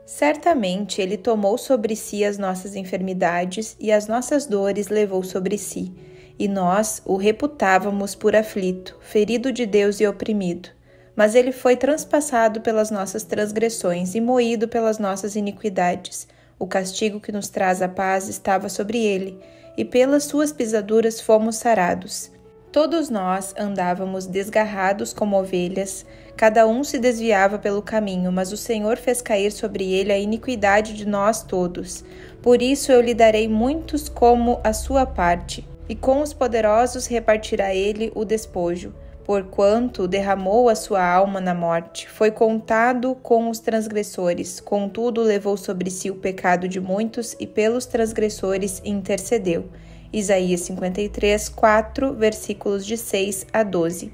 Certamente Ele tomou sobre si as nossas enfermidades e as nossas dores levou sobre si, e nós o reputávamos por aflito, ferido de Deus e oprimido. Mas Ele foi transpassado pelas nossas transgressões e moído pelas nossas iniquidades. O castigo que nos traz a paz estava sobre Ele, e pelas suas pisaduras fomos sarados. Todos nós andávamos desgarrados como ovelhas, cada um se desviava pelo caminho, mas o Senhor fez cair sobre ele a iniquidade de nós todos. Por isso eu lhe darei muitos como a sua parte, e com os poderosos repartirá ele o despojo. Porquanto derramou a sua alma na morte, foi contado com os transgressores, contudo levou sobre si o pecado de muitos e pelos transgressores intercedeu. Isaías 53, 4, versículos de 6 a 12.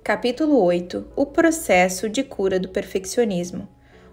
Capítulo 8. O processo de cura do perfeccionismo.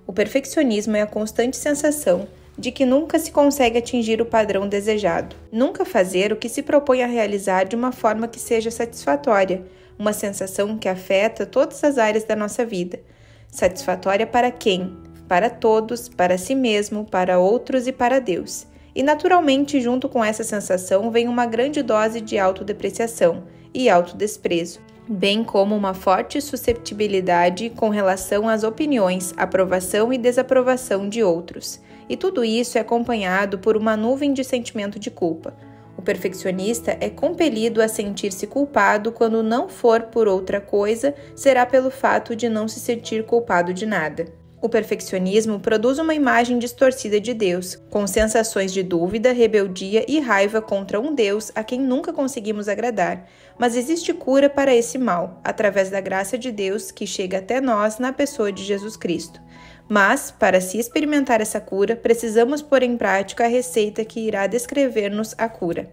O perfeccionismo é a constante sensação de que nunca se consegue atingir o padrão desejado, nunca fazer o que se propõe a realizar de uma forma que seja satisfatória, uma sensação que afeta todas as áreas da nossa vida. Satisfatória para quem? Para todos, para si mesmo, para outros e para Deus. E naturalmente, junto com essa sensação, vem uma grande dose de autodepreciação e autodesprezo, bem como uma forte susceptibilidade com relação às opiniões, aprovação e desaprovação de outros. E tudo isso é acompanhado por uma nuvem de sentimento de culpa. O perfeccionista é compelido a sentir-se culpado quando não for por outra coisa, será pelo fato de não se sentir culpado de nada. O perfeccionismo produz uma imagem distorcida de Deus, com sensações de dúvida, rebeldia e raiva contra um Deus a quem nunca conseguimos agradar. Mas existe cura para esse mal, através da graça de Deus que chega até nós na pessoa de Jesus Cristo. Mas, para se experimentar essa cura, precisamos pôr em prática a receita que irá descrever-nos a cura.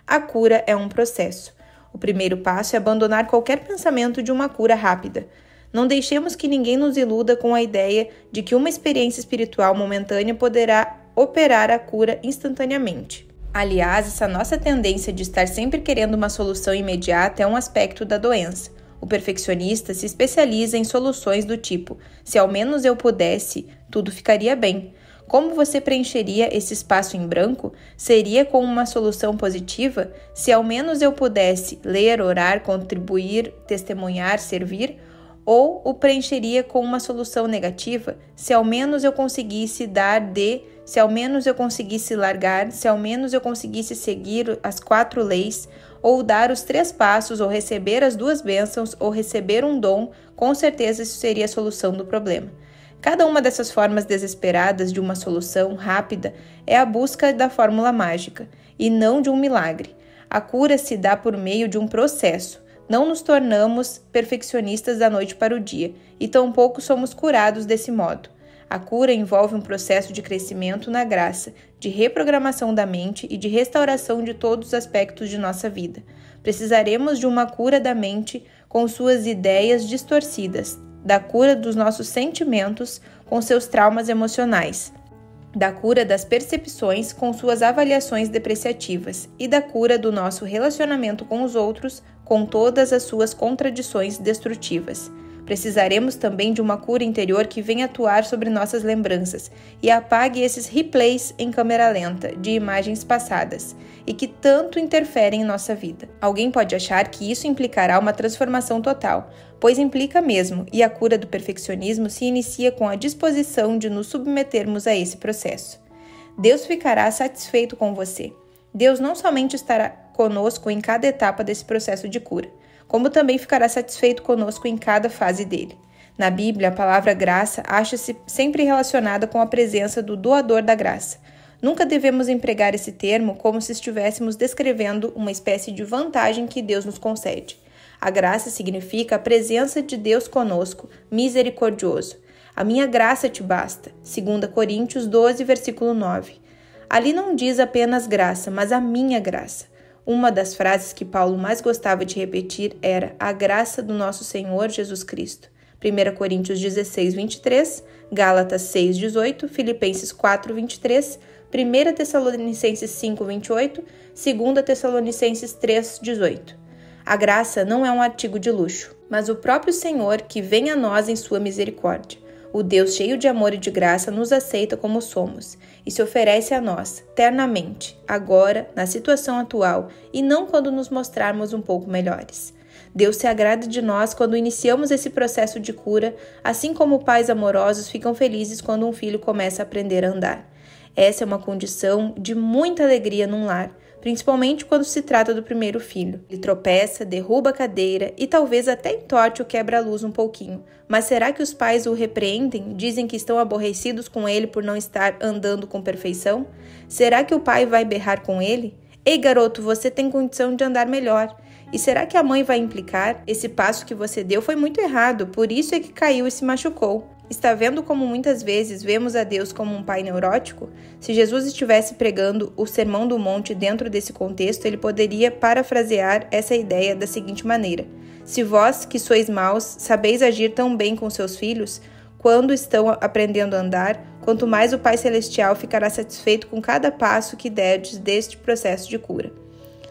A cura é um processo. O primeiro passo é abandonar qualquer pensamento de uma cura rápida. Não deixemos que ninguém nos iluda com a ideia de que uma experiência espiritual momentânea poderá operar a cura instantaneamente. Aliás, essa nossa tendência de estar sempre querendo uma solução imediata é um aspecto da doença. O perfeccionista se especializa em soluções do tipo: se ao menos eu pudesse, tudo ficaria bem. Como você preencheria esse espaço em branco? Seria com uma solução positiva? Se ao menos eu pudesse ler, orar, contribuir, testemunhar, servir? Ou o preencheria com uma solução negativa? Se ao menos eu conseguisse se ao menos eu conseguisse largar, se ao menos eu conseguisse seguir as 4 leis, ou dar os 3 passos, ou receber as 2 bênçãos, ou receber um dom, com certeza isso seria a solução do problema. Cada uma dessas formas desesperadas de uma solução rápida é a busca da fórmula mágica, e não de um milagre. A cura se dá por meio de um processo. Não nos tornamos perfeccionistas da noite para o dia, e tampouco somos curados desse modo. A cura envolve um processo de crescimento na graça, de reprogramação da mente e de restauração de todos os aspectos de nossa vida. Precisaremos de uma cura da mente com suas ideias distorcidas, da cura dos nossos sentimentos com seus traumas emocionais, da cura das percepções com suas avaliações depreciativas e da cura do nosso relacionamento com os outros com todas as suas contradições destrutivas. Precisaremos também de uma cura interior que venha atuar sobre nossas lembranças e apague esses replays em câmera lenta de imagens passadas e que tanto interferem em nossa vida. Alguém pode achar que isso implicará uma transformação total, pois implica mesmo, e a cura do perfeccionismo se inicia com a disposição de nos submetermos a esse processo. Deus ficará satisfeito com você. Deus não somente estará conosco em cada etapa desse processo de cura, como também ficará satisfeito conosco em cada fase dele. Na Bíblia, a palavra graça acha-se sempre relacionada com a presença do doador da graça. Nunca devemos empregar esse termo como se estivéssemos descrevendo uma espécie de vantagem que Deus nos concede. A graça significa a presença de Deus conosco, misericordioso. A minha graça te basta. 2 Coríntios 12, versículo 9. Ali não diz apenas graça, mas a minha graça. Uma das frases que Paulo mais gostava de repetir era a graça do nosso Senhor Jesus Cristo. 1 Coríntios 16, 23, Gálatas 6, 18, Filipenses 4, 23, 1 Tessalonicenses 5, 28, 2 Tessalonicenses 3, 18. A graça não é um artigo de luxo, mas o próprio Senhor que vem a nós em sua misericórdia. O Deus cheio de amor e de graça nos aceita como somos e se oferece a nós, ternamente, agora, na situação atual e não quando nos mostrarmos um pouco melhores. Deus se agrada de nós quando iniciamos esse processo de cura, assim como pais amorosos ficam felizes quando um filho começa a aprender a andar. Essa é uma condição de muita alegria num lar, principalmente quando se trata do primeiro filho. Ele tropeça, derruba a cadeira e talvez até entorte o quebra-luz um pouquinho. Mas será que os pais o repreendem? Dizem que estão aborrecidos com ele por não estar andando com perfeição? Será que o pai vai berrar com ele? Ei, garoto, você tem condição de andar melhor. E será que a mãe vai implicar? Esse passo que você deu foi muito errado, por isso é que caiu e se machucou. Está vendo como muitas vezes vemos a Deus como um pai neurótico? Se Jesus estivesse pregando o Sermão do Monte dentro desse contexto, ele poderia parafrasear essa ideia da seguinte maneira: se vós, que sois maus, sabeis agir tão bem com seus filhos, quando estão aprendendo a andar, quanto mais o Pai Celestial ficará satisfeito com cada passo que derdes deste processo de cura.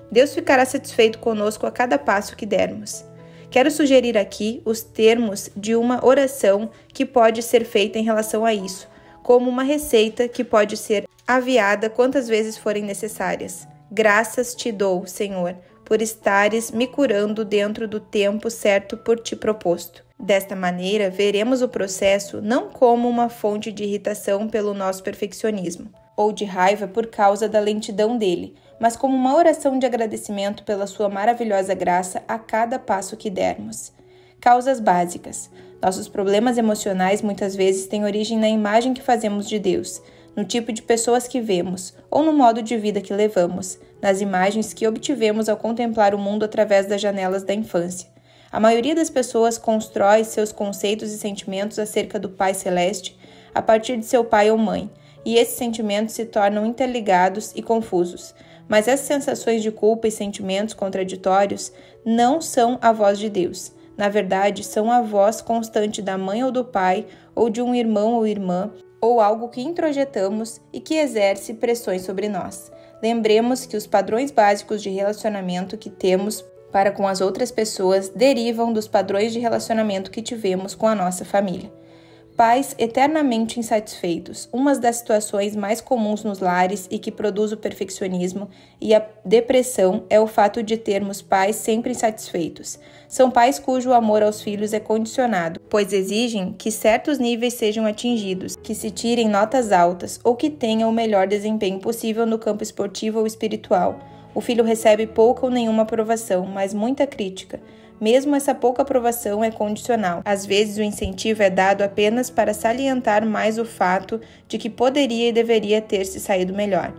Deus ficará satisfeito conosco a cada passo que dermos. Quero sugerir aqui os termos de uma oração que pode ser feita em relação a isso, como uma receita que pode ser aviada quantas vezes forem necessárias. Graças te dou, Senhor, por estares me curando dentro do tempo certo por ti proposto. Desta maneira, veremos o processo não como uma fonte de irritação pelo nosso perfeccionismo, ou de raiva por causa da lentidão dele, mas como uma oração de agradecimento pela sua maravilhosa graça a cada passo que dermos. Causas básicas. Nossos problemas emocionais muitas vezes têm origem na imagem que fazemos de Deus, no tipo de pessoas que vemos, ou no modo de vida que levamos, nas imagens que obtivemos ao contemplar o mundo através das janelas da infância. A maioria das pessoas constrói seus conceitos e sentimentos acerca do Pai Celeste a partir de seu pai ou mãe, e esses sentimentos se tornam interligados e confusos. Mas essas sensações de culpa e sentimentos contraditórios não são a voz de Deus. Na verdade, são a voz constante da mãe ou do pai, ou de um irmão ou irmã, ou algo que introjetamos e que exerce pressões sobre nós. Lembremos que os padrões básicos de relacionamento que temos para com as outras pessoas derivam dos padrões de relacionamento que tivemos com a nossa família. Pais eternamente insatisfeitos. Uma das situações mais comuns nos lares e que produz o perfeccionismo e a depressão é o fato de termos pais sempre insatisfeitos. São pais cujo amor aos filhos é condicionado, pois exigem que certos níveis sejam atingidos, que se tirem notas altas ou que tenham o melhor desempenho possível no campo esportivo ou espiritual. O filho recebe pouca ou nenhuma aprovação, mas muita crítica. Mesmo essa pouca aprovação é condicional. Às vezes o incentivo é dado apenas para salientar mais o fato de que poderia e deveria ter se saído melhor.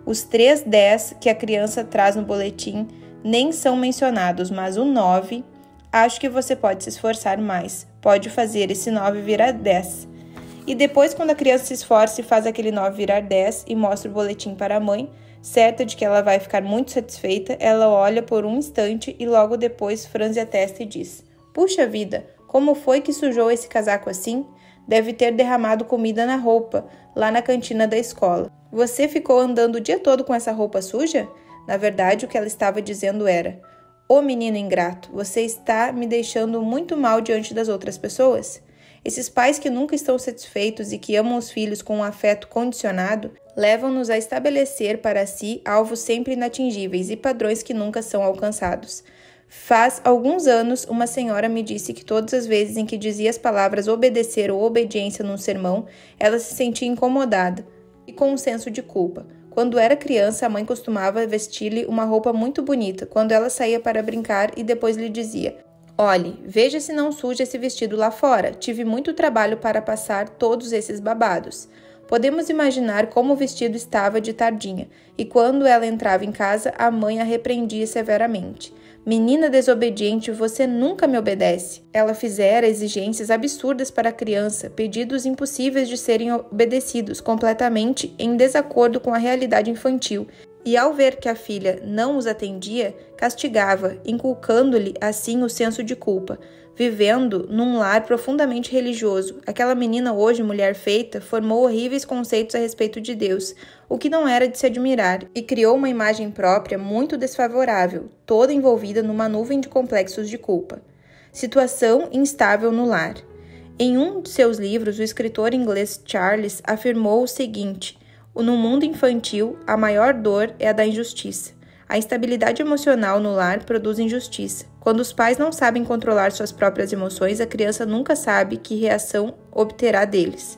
Os 3 10 que a criança traz no boletim nem são mencionados, mas o 9, acho que você pode se esforçar mais. Pode fazer esse 9 virar 10. E depois, quando a criança se esforça e faz aquele 9 virar 10 e mostra o boletim para a mãe, certa de que ela vai ficar muito satisfeita, ela olha por um instante e logo depois franze a testa e diz: "Puxa vida, como foi que sujou esse casaco assim? Deve ter derramado comida na roupa, lá na cantina da escola. Você ficou andando o dia todo com essa roupa suja?" Na verdade, o que ela estava dizendo era: "Ô menino ingrato, você está me deixando muito mal diante das outras pessoas?" Esses pais que nunca estão satisfeitos e que amam os filhos com um afeto condicionado levam-nos a estabelecer para si alvos sempre inatingíveis e padrões que nunca são alcançados. Faz alguns anos, uma senhora me disse que todas as vezes em que dizia as palavras obedecer ou obediência num sermão, ela se sentia incomodada e com um senso de culpa. Quando era criança, a mãe costumava vestir-lhe uma roupa muito bonita quando ela saía para brincar e depois lhe dizia: "Olhe, veja se não suja esse vestido lá fora. Tive muito trabalho para passar todos esses babados." Podemos imaginar como o vestido estava de tardinha, e quando ela entrava em casa, a mãe a repreendia severamente. "Menina desobediente, você nunca me obedece." Ela fizera exigências absurdas para a criança, pedidos impossíveis de serem obedecidos, completamente em desacordo com a realidade infantil. E ao ver que a filha não os atendia, castigava, inculcando-lhe assim o senso de culpa. Vivendo num lar profundamente religioso, aquela menina, hoje mulher feita, formou horríveis conceitos a respeito de Deus, o que não era de se admirar, e criou uma imagem própria muito desfavorável, toda envolvida numa nuvem de complexos de culpa. Situação instável no lar. Em um de seus livros, o escritor inglês Charles afirmou o seguinte: no mundo infantil, a maior dor é a da injustiça. A instabilidade emocional no lar produz injustiça. Quando os pais não sabem controlar suas próprias emoções, a criança nunca sabe que reação obterá deles.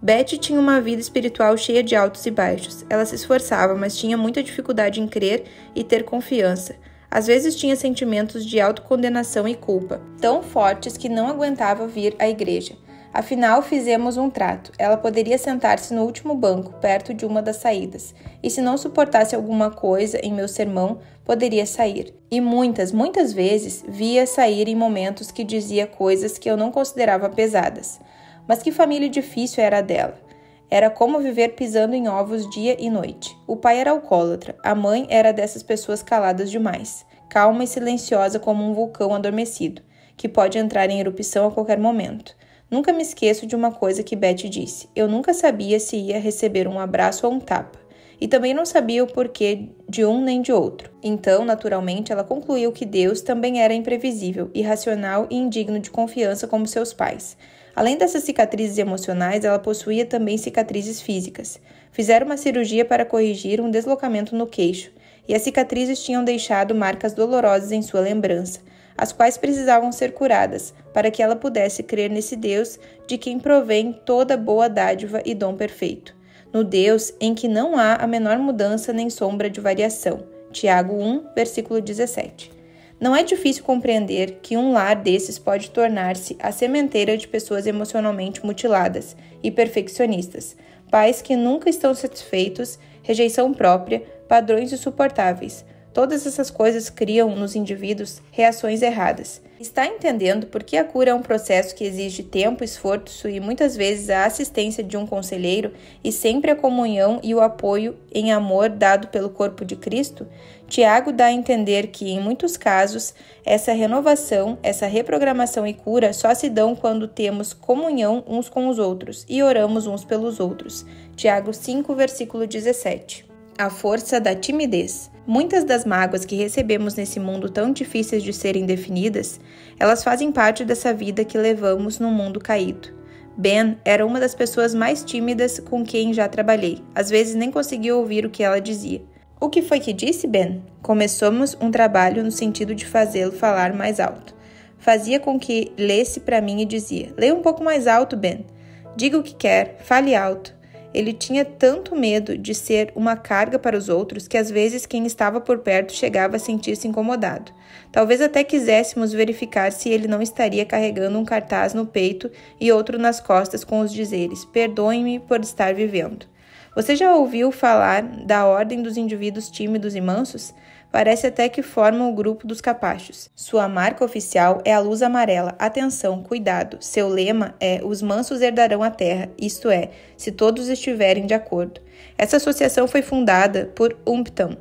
Betty tinha uma vida espiritual cheia de altos e baixos. Ela se esforçava, mas tinha muita dificuldade em crer e ter confiança. Às vezes tinha sentimentos de autocondenação e culpa, tão fortes que não aguentava vir à igreja. Afinal, fizemos um trato. Ela poderia sentar-se no último banco, perto de uma das saídas. E se não suportasse alguma coisa em meu sermão, poderia sair. E muitas vezes via sair em momentos que dizia coisas que eu não considerava pesadas. Mas que família difícil era a dela. Era como viver pisando em ovos dia e noite. O pai era alcoólatra, a mãe era dessas pessoas caladas demais, calma e silenciosa como um vulcão adormecido, que pode entrar em erupção a qualquer momento. Nunca me esqueço de uma coisa que Betty disse. Eu nunca sabia se ia receber um abraço ou um tapa. E também não sabia o porquê de um nem de outro. Então, naturalmente, ela concluiu que Deus também era imprevisível, irracional e indigno de confiança como seus pais. Além dessas cicatrizes emocionais, ela possuía também cicatrizes físicas. Fizeram uma cirurgia para corrigir um deslocamento no queixo, e as cicatrizes tinham deixado marcas dolorosas em sua lembrança, as quais precisavam ser curadas, para que ela pudesse crer nesse Deus de quem provém toda boa dádiva e dom perfeito. No Deus em que não há a menor mudança nem sombra de variação. Tiago 1, versículo 17. Não é difícil compreender que um lar desses pode tornar-se a sementeira de pessoas emocionalmente mutiladas e perfeccionistas, pais que nunca estão satisfeitos, rejeição própria, padrões insuportáveis. Todas essas coisas criam nos indivíduos reações erradas. Está entendendo por que a cura é um processo que exige tempo, esforço e muitas vezes a assistência de um conselheiro e sempre a comunhão e o apoio em amor dado pelo corpo de Cristo? Tiago dá a entender que, em muitos casos, essa renovação, essa reprogramação e cura só se dão quando temos comunhão uns com os outros e oramos uns pelos outros. Tiago 5, versículo 17. A força da timidez. Muitas das mágoas que recebemos nesse mundo tão difíceis de serem definidas, elas fazem parte dessa vida que levamos no mundo caído. Ben era uma das pessoas mais tímidas com quem já trabalhei. Às vezes nem conseguia ouvir o que ela dizia. O que foi que disse, Ben? Começamos um trabalho no sentido de fazê-lo falar mais alto. Fazia com que lesse para mim e dizia: leia um pouco mais alto, Ben. Diga o que quer, fale alto. Ele tinha tanto medo de ser uma carga para os outros que às vezes quem estava por perto chegava a sentir-se incomodado. Talvez até quiséssemos verificar se ele não estaria carregando um cartaz no peito e outro nas costas com os dizeres: perdoe-me por estar vivendo. Você já ouviu falar da ordem dos indivíduos tímidos e mansos? Parece até que formam o grupo dos capachos. Sua marca oficial é a luz amarela. Atenção, cuidado. Seu lema é: os mansos herdarão a terra, isto é, se todos estiverem de acordo. Essa associação foi fundada por Upton,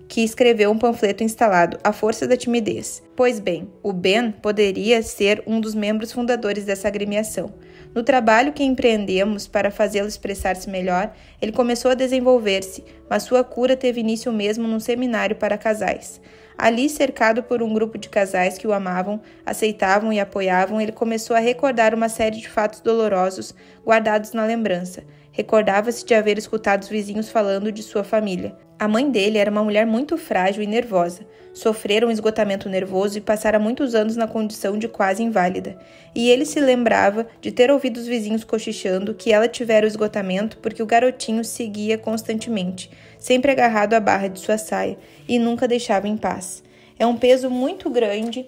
que escreveu um panfleto instalado A Força da Timidez. Pois bem, o Ben poderia ser um dos membros fundadores dessa agremiação. No trabalho que empreendemos para fazê-lo expressar-se melhor, ele começou a desenvolver-se, mas sua cura teve início mesmo num seminário para casais. Ali, cercado por um grupo de casais que o amavam, aceitavam e apoiavam, ele começou a recordar uma série de fatos dolorosos guardados na lembrança. Recordava-se de haver escutado os vizinhos falando de sua família. A mãe dele era uma mulher muito frágil e nervosa. Sofrera um esgotamento nervoso e passara muitos anos na condição de quase inválida. E ele se lembrava de ter ouvido os vizinhos cochichando que ela tivera o esgotamento porque o garotinho seguia constantemente, sempre agarrado à barra de sua saia, e nunca deixava em paz. É um peso muito grande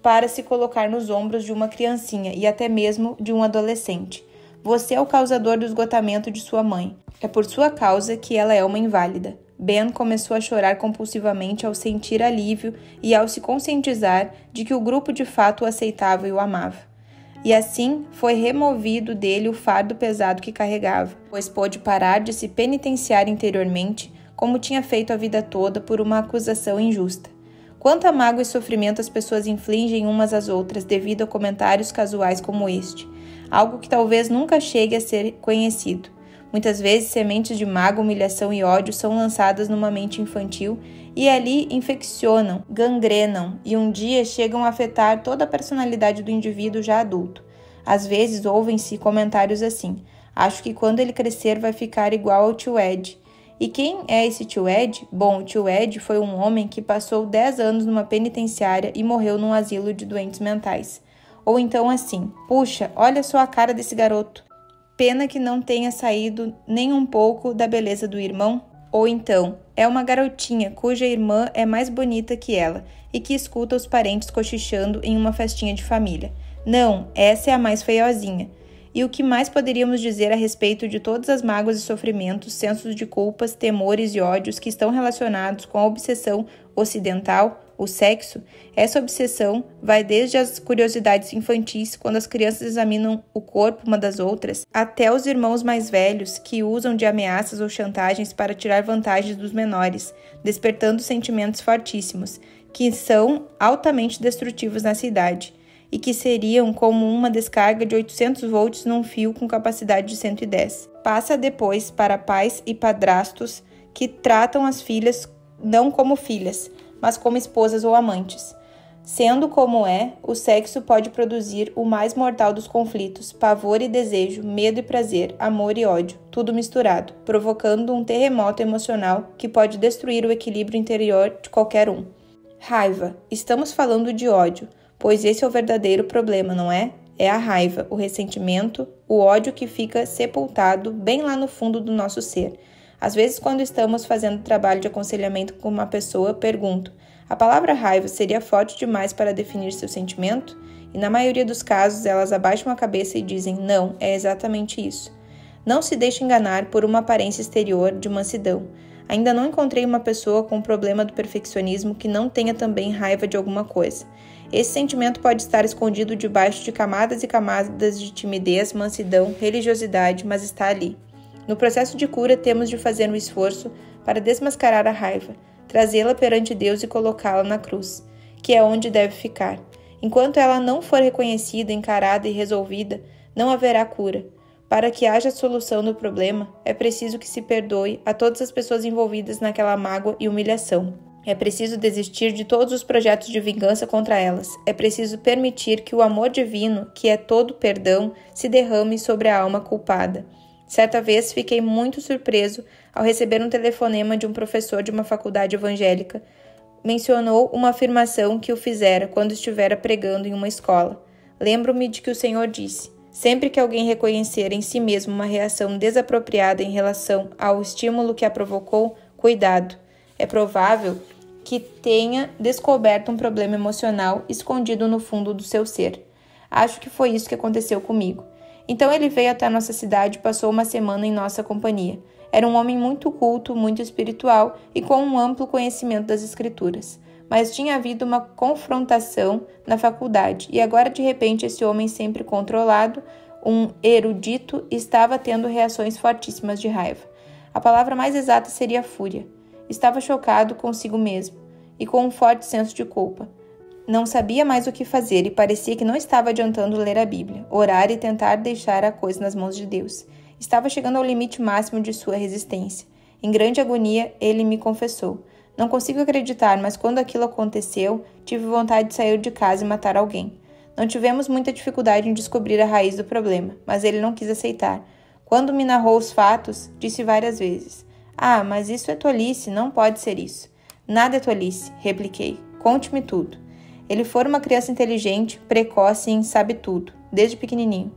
para se colocar nos ombros de uma criancinha e até mesmo de um adolescente. Você é o causador do esgotamento de sua mãe. É por sua causa que ela é uma inválida. Ben começou a chorar compulsivamente ao sentir alívio e ao se conscientizar de que o grupo de fato o aceitava e o amava. E assim foi removido dele o fardo pesado que carregava, pois pôde parar de se penitenciar interiormente, como tinha feito a vida toda por uma acusação injusta. Quanta mágoa e sofrimento as pessoas infligem umas às outras devido a comentários casuais como este, algo que talvez nunca chegue a ser conhecido. Muitas vezes, sementes de mágoa, humilhação e ódio são lançadas numa mente infantil e ali infeccionam, gangrenam e um dia chegam a afetar toda a personalidade do indivíduo já adulto. Às vezes ouvem-se comentários assim: acho que quando ele crescer vai ficar igual ao tio Ed. E quem é esse tio Ed? Bom, o tio Ed foi um homem que passou 10 anos numa penitenciária e morreu num asilo de doentes mentais. Ou então assim: puxa, olha só a cara desse garoto. Pena que não tenha saído nem um pouco da beleza do irmão. Ou então: é uma garotinha cuja irmã é mais bonita que ela e que escuta os parentes cochichando em uma festinha de família. Não, essa é a mais feiozinha. E o que mais poderíamos dizer a respeito de todas as mágoas e sofrimentos, sensos de culpas, temores e ódios que estão relacionados com a obsessão ocidental, o sexo? Essa obsessão vai desde as curiosidades infantis, quando as crianças examinam o corpo uma das outras, até os irmãos mais velhos que usam de ameaças ou chantagens para tirar vantagens dos menores, despertando sentimentos fortíssimos, que são altamente destrutivos na cidade e que seriam como uma descarga de 800 volts num fio com capacidade de 110. Passa depois para pais e padrastos que tratam as filhas não como filhas, mas como esposas ou amantes. Sendo como é, o sexo pode produzir o mais mortal dos conflitos, pavor e desejo, medo e prazer, amor e ódio, tudo misturado, provocando um terremoto emocional que pode destruir o equilíbrio interior de qualquer um. Raiva. Estamos falando de ódio, pois esse é o verdadeiro problema, não é? É a raiva, o ressentimento, o ódio que fica sepultado bem lá no fundo do nosso ser. Às vezes, quando estamos fazendo trabalho de aconselhamento com uma pessoa, pergunto: a palavra raiva seria forte demais para definir seu sentimento? E na maioria dos casos, elas abaixam a cabeça e dizem: não, é exatamente isso. Não se deixe enganar por uma aparência exterior de mansidão. Ainda não encontrei uma pessoa com o problema do perfeccionismo que não tenha também raiva de alguma coisa. Esse sentimento pode estar escondido debaixo de camadas e camadas de timidez, mansidão, religiosidade, mas está ali. No processo de cura, temos de fazer um esforço para desmascarar a raiva, trazê-la perante Deus e colocá-la na cruz, que é onde deve ficar. Enquanto ela não for reconhecida, encarada e resolvida, não haverá cura. Para que haja solução do problema, é preciso que se perdoe a todas as pessoas envolvidas naquela mágoa e humilhação. É preciso desistir de todos os projetos de vingança contra elas. É preciso permitir que o amor divino, que é todo perdão, se derrame sobre a alma culpada. Certa vez fiquei muito surpreso ao receber um telefonema de um professor de uma faculdade evangélica. Mencionou uma afirmação que o fizera quando estivera pregando em uma escola. Lembro-me de que o Senhor disse: sempre que alguém reconhecer em si mesmo uma reação desapropriada em relação ao estímulo que a provocou, cuidado. É provável que tenha descoberto um problema emocional escondido no fundo do seu ser. Acho que foi isso que aconteceu comigo. Então ele veio até a nossa cidade e passou uma semana em nossa companhia. Era um homem muito culto, muito espiritual e com um amplo conhecimento das Escrituras. Mas tinha havido uma confrontação na faculdade e agora de repente esse homem sempre controlado, um erudito, estava tendo reações fortíssimas de raiva. A palavra mais exata seria fúria. Estava chocado consigo mesmo e com um forte senso de culpa. Não sabia mais o que fazer e parecia que não estava adiantando ler a Bíblia, orar e tentar deixar a coisa nas mãos de Deus. Estava chegando ao limite máximo de sua resistência. Em grande agonia, ele me confessou: não consigo acreditar, mas quando aquilo aconteceu, tive vontade de sair de casa e matar alguém. Não tivemos muita dificuldade em descobrir a raiz do problema, mas ele não quis aceitar. Quando me narrou os fatos, disse várias vezes: ah, mas isso é tolice, não pode ser isso. Nada é tolice, repliquei. Conte-me tudo. Ele foi uma criança inteligente, precoce e sabe tudo, desde pequenininho.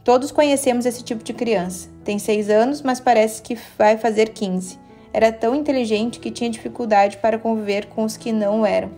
Todos conhecemos esse tipo de criança. Tem 6 anos, mas parece que vai fazer 15. Era tão inteligente que tinha dificuldade para conviver com os que não o eram.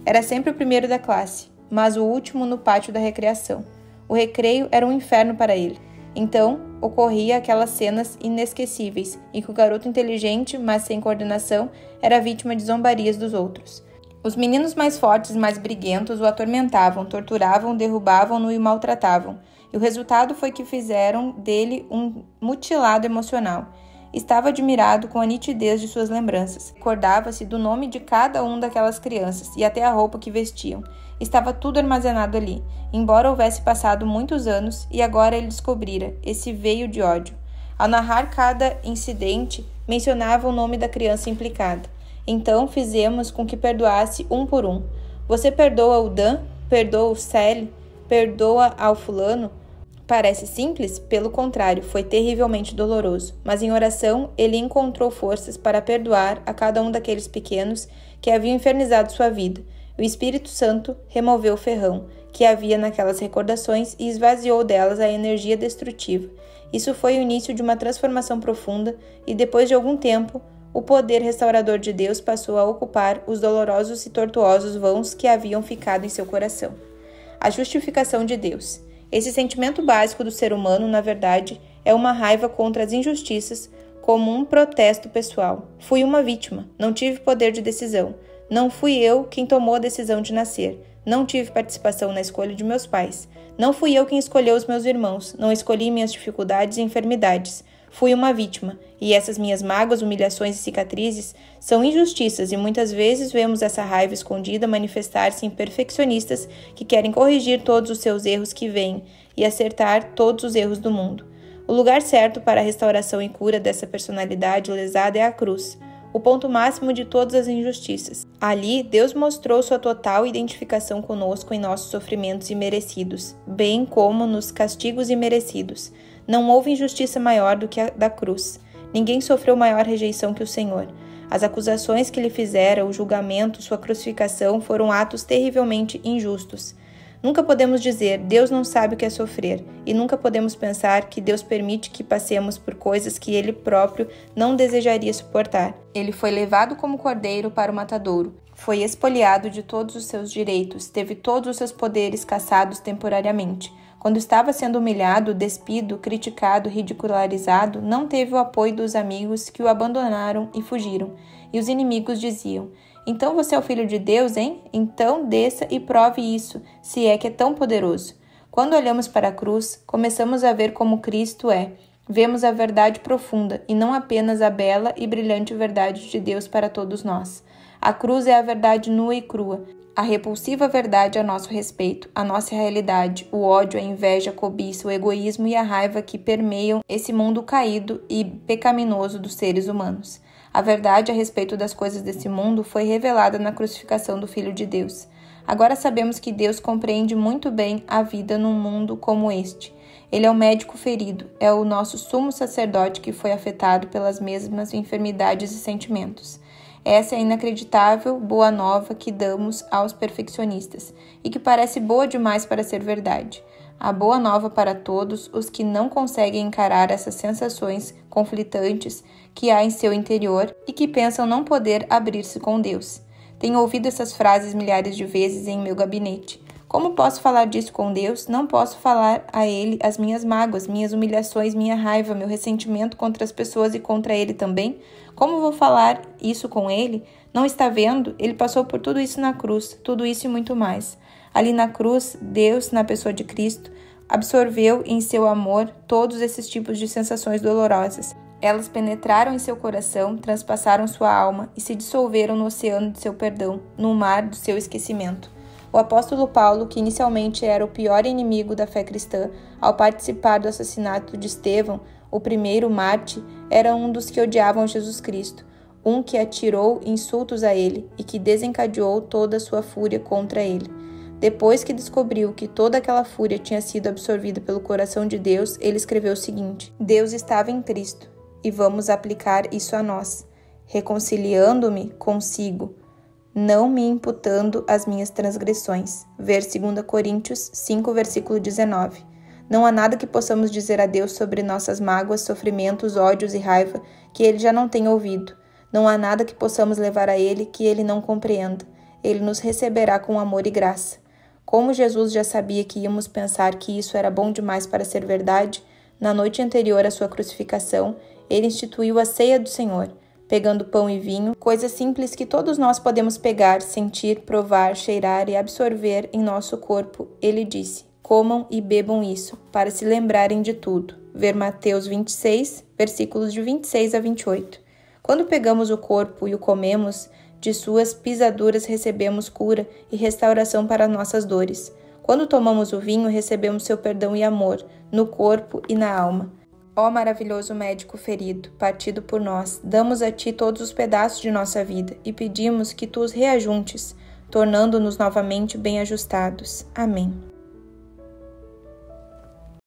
Era sempre o primeiro da classe, mas o último no pátio da recreação. O recreio era um inferno para ele. Então, ocorria aquelas cenas inesquecíveis em que o garoto inteligente, mas sem coordenação, era vítima de zombarias dos outros. Os meninos mais fortes e mais briguentos o atormentavam, torturavam, derrubavam-no e maltratavam. E o resultado foi que fizeram dele um mutilado emocional. Estava admirado com a nitidez de suas lembranças. Recordava-se do nome de cada um daquelas crianças e até a roupa que vestiam. Estava tudo armazenado ali, embora houvesse passado muitos anos e agora ele descobrira esse veio de ódio. Ao narrar cada incidente, mencionava o nome da criança implicada. Então fizemos com que perdoasse um por um. Você perdoa o Dan? Perdoa o Sally? Perdoa ao fulano? Parece simples? Pelo contrário, foi terrivelmente doloroso, mas em oração ele encontrou forças para perdoar a cada um daqueles pequenos que haviam infernizado sua vida. O Espírito Santo removeu o ferrão que havia naquelas recordações e esvaziou delas a energia destrutiva. Isso foi o início de uma transformação profunda e, depois de algum tempo, o poder restaurador de Deus passou a ocupar os dolorosos e tortuosos vãos que haviam ficado em seu coração. A justificação de Deus. Esse sentimento básico do ser humano, na verdade, é uma raiva contra as injustiças, como um protesto pessoal. Fui uma vítima, não tive poder de decisão. Não fui eu quem tomou a decisão de nascer. Não tive participação na escolha de meus pais. Não fui eu quem escolheu os meus irmãos. Não escolhi minhas dificuldades e enfermidades. Fui uma vítima, e essas minhas mágoas, humilhações e cicatrizes são injustiças, e muitas vezes vemos essa raiva escondida manifestar-se em perfeccionistas que querem corrigir todos os seus erros que vêm e acertar todos os erros do mundo. O lugar certo para a restauração e cura dessa personalidade lesada é a cruz, o ponto máximo de todas as injustiças. Ali, Deus mostrou sua total identificação conosco em nossos sofrimentos imerecidos, bem como nos castigos imerecidos. Não houve injustiça maior do que a da cruz. Ninguém sofreu maior rejeição que o Senhor. As acusações que lhe fizeram, o julgamento, sua crucificação foram atos terrivelmente injustos. Nunca podemos dizer, Deus não sabe o que é sofrer, e nunca podemos pensar que Deus permite que passemos por coisas que Ele próprio não desejaria suportar. Ele foi levado como cordeiro para o matadouro. Foi expoliado de todos os seus direitos, teve todos os seus poderes cassados temporariamente. Quando estava sendo humilhado, despido, criticado, ridicularizado, não teve o apoio dos amigos que o abandonaram e fugiram. E os inimigos diziam, então você é o Filho de Deus, hein? Então desça e prove isso, se é que é tão poderoso. Quando olhamos para a cruz, começamos a ver como Cristo é. Vemos a verdade profunda e não apenas a bela e brilhante verdade de Deus para todos nós. A cruz é a verdade nua e crua. A repulsiva verdade a nosso respeito, a nossa realidade, o ódio, a inveja, a cobiça, o egoísmo e a raiva que permeiam esse mundo caído e pecaminoso dos seres humanos. A verdade a respeito das coisas desse mundo foi revelada na crucificação do Filho de Deus. Agora sabemos que Deus compreende muito bem a vida num mundo como este. Ele é o médico ferido, é o nosso sumo sacerdote que foi afetado pelas mesmas enfermidades e sentimentos. Essa é a inacreditável boa nova que damos aos perfeccionistas e que parece boa demais para ser verdade. A boa nova para todos os que não conseguem encarar essas sensações conflitantes que há em seu interior e que pensam não poder abrir-se com Deus. Tenho ouvido essas frases milhares de vezes em meu gabinete. Como posso falar disso com Deus? Não posso falar a Ele as minhas mágoas, minhas humilhações, minha raiva, meu ressentimento contra as pessoas e contra Ele também? Como vou falar isso com Ele? Não está vendo? Ele passou por tudo isso na cruz, tudo isso e muito mais. Ali na cruz, Deus, na pessoa de Cristo, absorveu em seu amor todos esses tipos de sensações dolorosas. Elas penetraram em seu coração, transpassaram sua alma e se dissolveram no oceano de seu perdão, no mar do seu esquecimento. O apóstolo Paulo, que inicialmente era o pior inimigo da fé cristã, ao participar do assassinato de Estevão, o primeiro mártir, era um dos que odiavam Jesus Cristo, um que atirou insultos a ele e que desencadeou toda a sua fúria contra ele. Depois que descobriu que toda aquela fúria tinha sido absorvida pelo coração de Deus, ele escreveu o seguinte: Deus estava em Cristo, e vamos aplicar isso a nós, reconciliando-me consigo, não me imputando as minhas transgressões. Ver 2 Coríntios 5, versículo 19. Não há nada que possamos dizer a Deus sobre nossas mágoas, sofrimentos, ódios e raiva que Ele já não tenha ouvido. Não há nada que possamos levar a Ele que Ele não compreenda. Ele nos receberá com amor e graça. Como Jesus já sabia que íamos pensar que isso era bom demais para ser verdade, na noite anterior à sua crucificação, Ele instituiu a ceia do Senhor, pegando pão e vinho, coisas simples que todos nós podemos pegar, sentir, provar, cheirar e absorver em nosso corpo. Ele disse: comam e bebam isso, para se lembrarem de tudo. Ver Mateus 26, versículos de 26 a 28. Quando pegamos o corpo e o comemos, de suas pisaduras recebemos cura e restauração para nossas dores. Quando tomamos o vinho, recebemos seu perdão e amor, no corpo e na alma. Ó maravilhoso médico ferido, partido por nós, damos a ti todos os pedaços de nossa vida e pedimos que tu os reajuntes, tornando-nos novamente bem ajustados. Amém.